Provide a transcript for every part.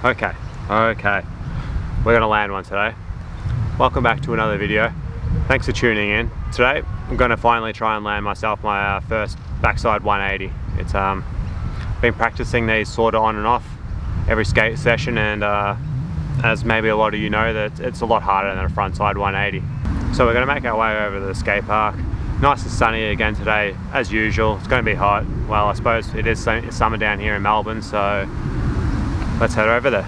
Okay, we're gonna land one today. Welcome back to another video. Thanks for tuning in. Today I'm gonna finally try and land myself my first backside 180. It's been practicing these sort of on and off every skate session, and as maybe a lot of you know, that it's a lot harder than a frontside 180. So we're gonna make our way over to the skate park. Nice and sunny again today, as usual. It's gonna be hot. Well, I suppose it is summer down here in Melbourne, so let's head over there.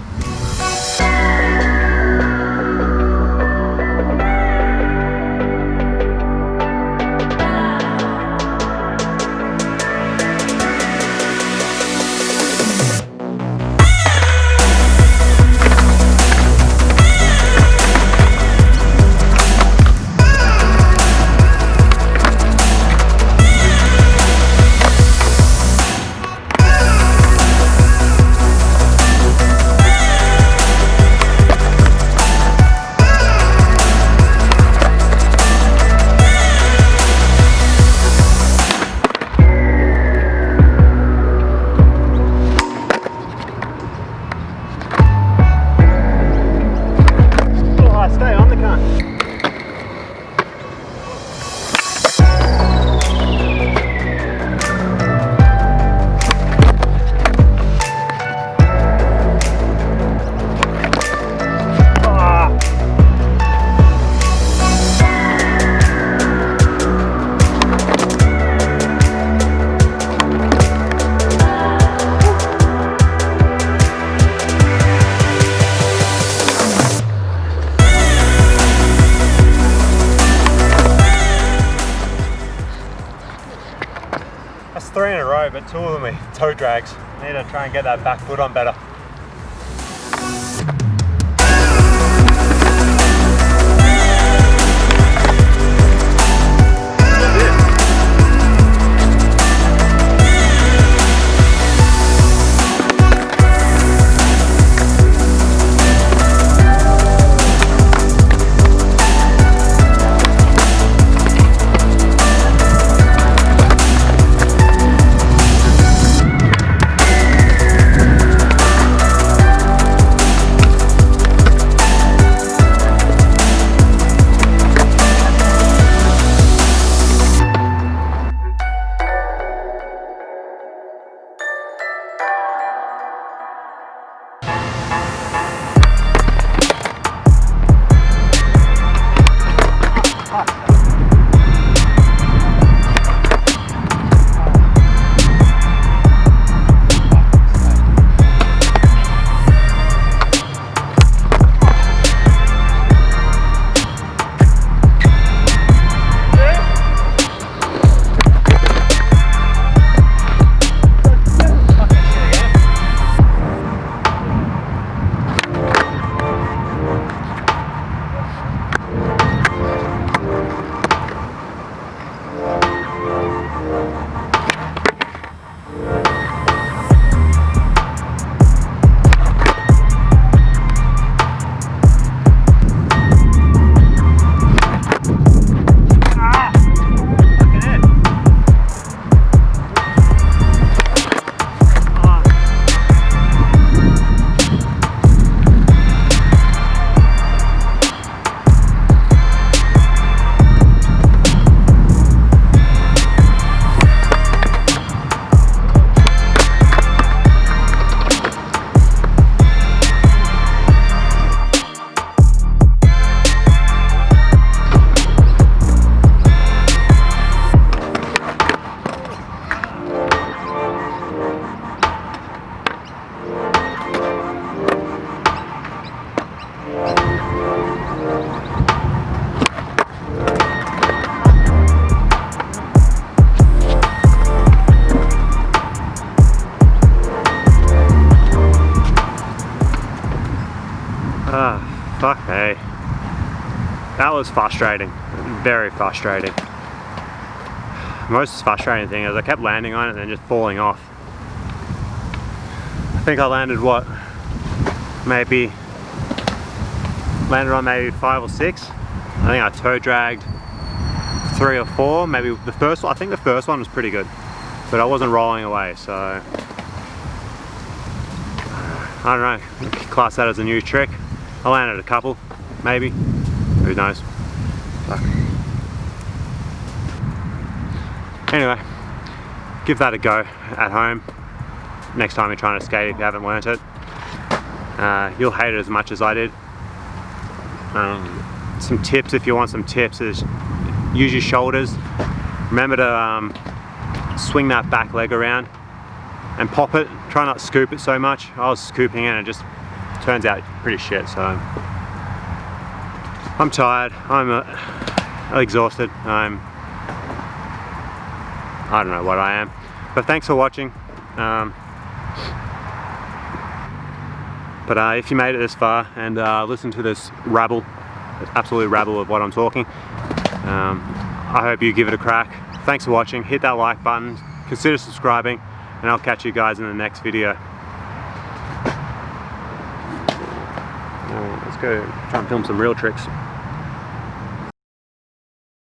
That's 3 in a row, but 2 of them are toe drags. I need to try and get that back foot on better. Fuck me. That was frustrating. Very frustrating. Most frustrating thing is I kept landing on it and then just falling off. I think I landed what? Landed on maybe 5 or 6. I think I toe dragged 3 or 4. Maybe the first one, I think the first one was pretty good. But I wasn't rolling away, so I don't know, class that as a new trick. I landed a couple, maybe, who knows. Fuck. Anyway, give that a go at home next time you're trying to skate if you haven't learnt it. You'll hate it as much as I did. Some tips, if you want some tips, is use your shoulders. Remember to swing that back leg around and pop it. Try not to scoop it so much. I was scooping it and it just turns out pretty shit, so I'm tired, I'm exhausted, I don't know what I am, but thanks for watching. But if you made it this far and listen to this rabble, this absolute rabble of what I'm talking, I hope you give it a crack. Thanks for watching, hit that like button, consider subscribing, and I'll catch you guys in the next video. Let's go try and film some real tricks.